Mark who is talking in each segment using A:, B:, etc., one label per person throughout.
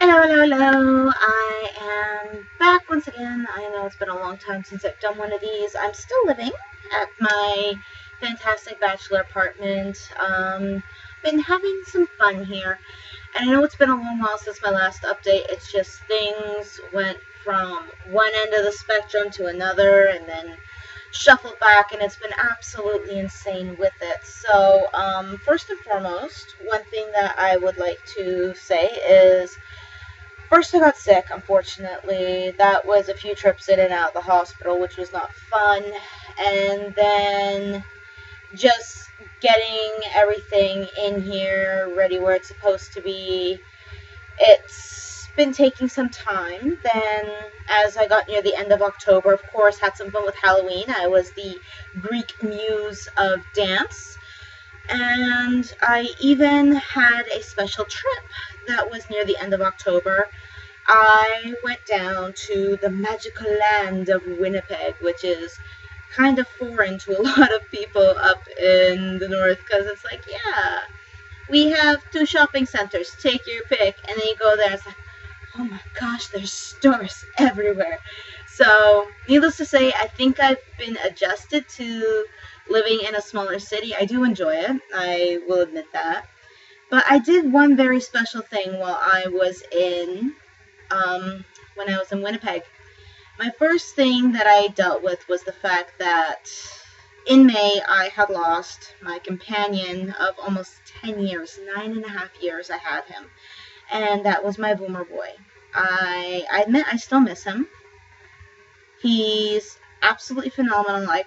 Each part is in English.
A: Hello, hello, hello. I am back once again. I know it's been a long time since I've done one of these. I'm still living at my fantastic bachelor apartment. Been having some fun here. And I know it's been a long while since my last update. It's just things went from one end of the spectrum to another and then shuffled back, and it's been absolutely insane with it. So, first and foremost, one thing that I would like to say is first, I got sick, unfortunately. That was a few trips in and out of the hospital, which was not fun. And then just getting everything in here ready where it's supposed to be. It's been taking some time. Then, as I got near the end of October, of course, had some fun with Halloween. I was the Greek muse of dance. And I even had a special trip that was near the end of October. I went down to the magical land of Winnipeg, which is kind of foreign to a lot of people up in the north, because it's like, yeah, we have 2 shopping centers, take your pick, and then you go there, it's like, oh my gosh, there's stores everywhere. So, needless to say, I think I've been adjusted to living in a smaller city. I do enjoy it, I will admit that. But I did one very special thing while I was when I was in Winnipeg. My first thing that I dealt with was the fact that in May I had lost my companion of almost 10 years, 9.5 years I had him. And that was my boomer boy. I admit I still miss him. He's absolutely phenomenal. I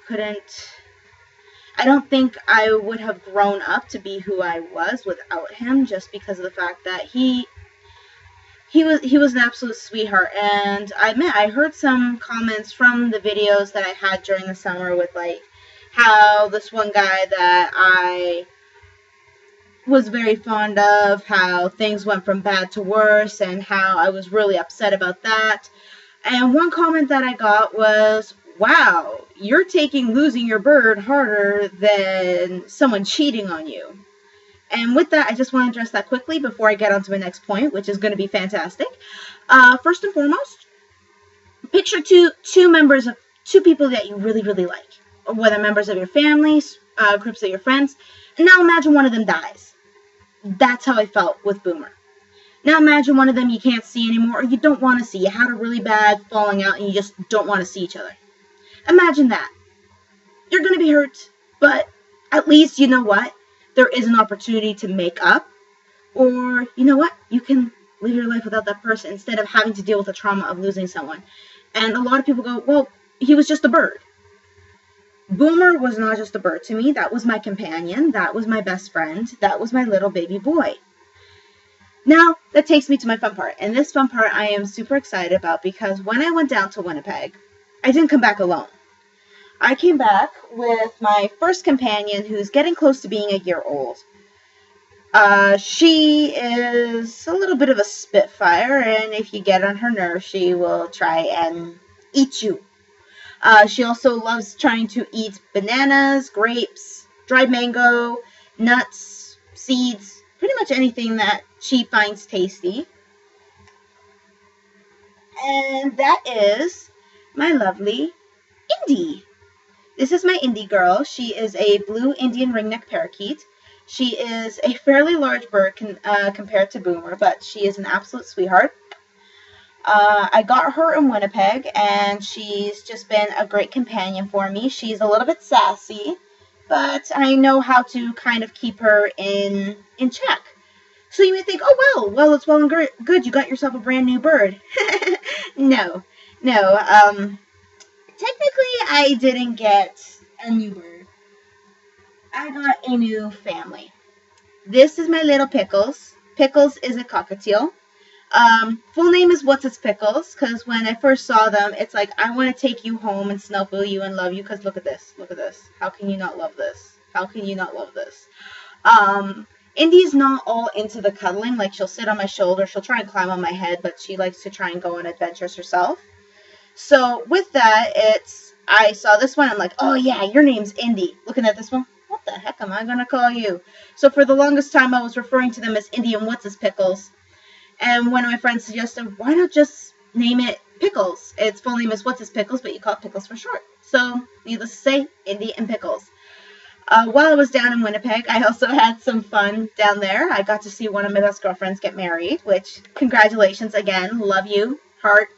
A: don't think I would have grown up to be who I was without him, just because of the fact that he was an absolute sweetheart. And I admit I heard some comments from the videos that I had during the summer with like how this one guy that I was very fond of, how things went from bad to worse, and how I was really upset about that. And one comment that I got was, wow, you're taking losing your bird harder than someone cheating on you. And with that, I just want to address that quickly before I get on to my next point, which is going to be fantastic. First and foremost, picture two people that you really, really like, or whether members of your family, groups of your friends. And now imagine one of them dies. That's how I felt with Boomer. Now imagine one of them you can't see anymore, or you don't want to see. You had a really bad falling out and you just don't want to see each other. Imagine that. You're going to be hurt, but at least you know what? There is an opportunity to make up, or you know what? You can live your life without that person instead of having to deal with the trauma of losing someone. And a lot of people go, well, he was just a bird. Boomer was not just a bird to me. That was my companion. That was my best friend. That was my little baby boy. Now, that takes me to my fun part. And this fun part I am super excited about, because when I went down to Winnipeg, I didn't come back alone. I came back with my first companion, who's getting close to being a year old. She is a little bit of a spitfire, and if you get on her nerves, she will try and eat you. She also loves trying to eat bananas, grapes, dried mango, nuts, seeds, pretty much anything that she finds tasty. And that is my lovely Indy. This is my Indy girl. She is a blue Indian ringneck parakeet. She is a fairly large bird compared to Boomer, but she is an absolute sweetheart. I got her in Winnipeg, and she's just been a great companion for me. She's a little bit sassy, but I know how to kind of keep her in check. So you may think, oh, well, it's well and good. You got yourself a brand new bird. No. Technically, I didn't get a new bird. I got a new family. This is my little Pickles. Pickles is a cockatiel. Full name is What's Its Pickles, because when I first saw them, it's like, I want to take you home and snuggle you and love you, because look at this. How can you not love this? Indy's not all into the cuddling. Like, she'll sit on my shoulder, she'll try and climb on my head, but she likes to try and go on adventures herself. So with that, I saw this one, I'm like, oh yeah, your name's Indy. Looking at this one, what the heck am I going to call you? So for the longest time, I was referring to them as Indy and What's His Pickles. And one of my friends suggested, why not just name it Pickles? Its full name is What's His Pickles, but you call it Pickles for short. So, needless to say, Indy and Pickles. While I was down in Winnipeg, I also had some fun down there. I got to see one of my best girlfriends get married, which, congratulations again. Love you, heart.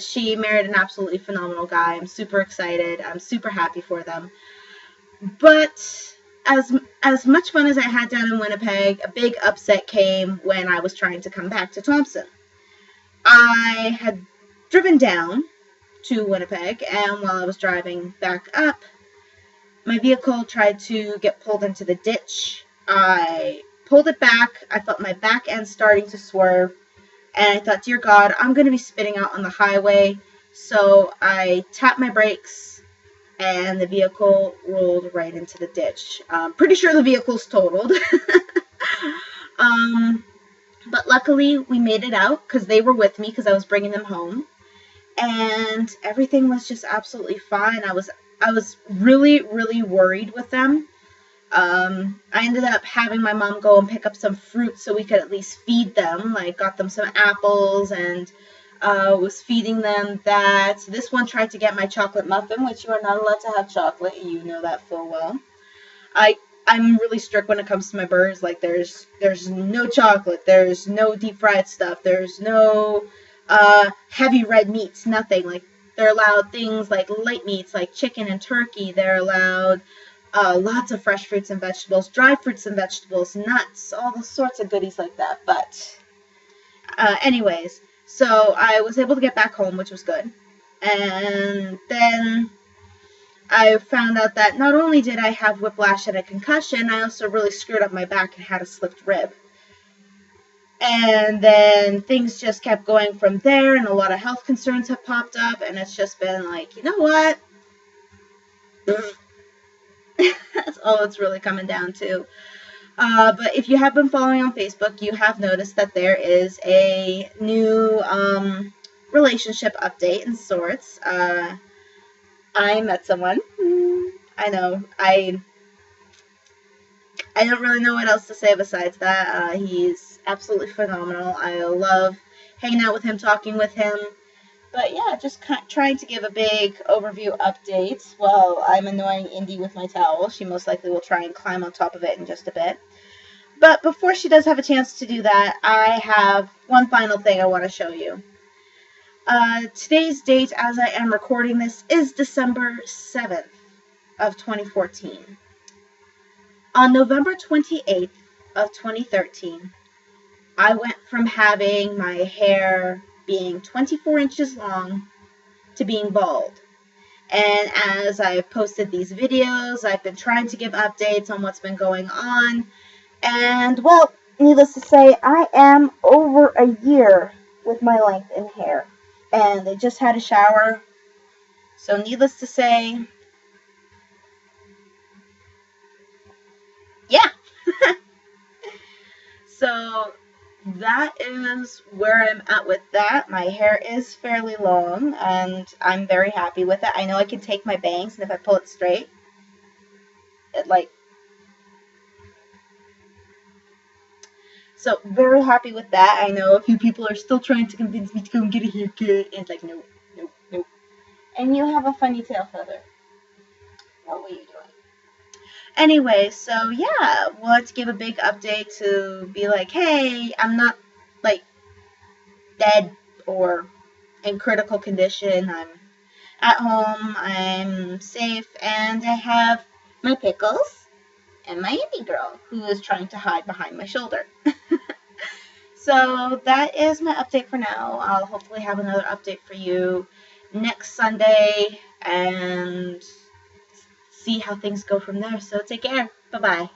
A: She married an absolutely phenomenal guy. I'm super excited. I'm super happy for them. But as much fun as I had down in Winnipeg, a big upset came when I was trying to come back to Thompson. I had driven down to Winnipeg, and while I was driving back up, my vehicle tried to get pulled into the ditch. I pulled it back. I felt my back end starting to swerve, and I thought, dear God, I'm going to be spitting out on the highway. So I tapped my brakes, and the vehicle rolled right into the ditch. Pretty sure the vehicle's totaled. But luckily, we made it out because they were with me because I was bringing them home. And everything was just absolutely fine. I was really, really worried with them. I ended up having my mom go and pick up some fruit so we could at least feed them. Like, got them some apples and was feeding them that. This one tried to get my chocolate muffin, which you are not allowed to have chocolate. You know that full well. I'm really strict when it comes to my birds. Like, there's no chocolate. There's no deep fried stuff. There's no heavy red meats. Nothing. Like, they're allowed things like light meats, like chicken and turkey. They're allowed lots of fresh fruits and vegetables, dry fruits and vegetables, nuts, all the sorts of goodies like that. But anyways, so I was able to get back home, which was good. And then I found out that not only did I have whiplash and a concussion, I also really screwed up my back and had a slipped rib. And then things just kept going from there, and a lot of health concerns have popped up, and it's just been like, you know what? That's all it's really coming down to. But if you have been following on Facebook, you have noticed that there is a new relationship update in sorts. I met someone. I know. I don't really know what else to say besides that. He's absolutely phenomenal. I love hanging out with him, talking with him. But yeah, just trying to give a big overview update while I'm annoying Indy with my towel. She most likely will try and climb on top of it in just a bit. But before she does have a chance to do that, I have one final thing I want to show you. Today's date, as I am recording this, is December 7th of 2014. On November 28th of 2013, I went from having my hair being 24 inches long to being bald. And as I've posted these videos, I've been trying to give updates on what's been going on. And, well, needless to say, I am over a year with my length in hair. And I just had a shower. So needless to say, yeah. So that is where I'm at with that. My hair is fairly long, and I'm very happy with it. I know I can take my bangs, and if I pull it straight, So, very happy with that. I know a few people are still trying to convince me to go and get a haircut, and it's like, no. And you have a funny tail feather. What were you doing? Anyway, so yeah, wanted to give a big update to be like, hey, I'm not, dead or in critical condition. I'm at home, I'm safe, and I have my Pickles and my indie girl, who is trying to hide behind my shoulder. So that is my update for now. I'll hopefully have another update for you next Sunday, and see how things go from there. So take care. Bye-bye.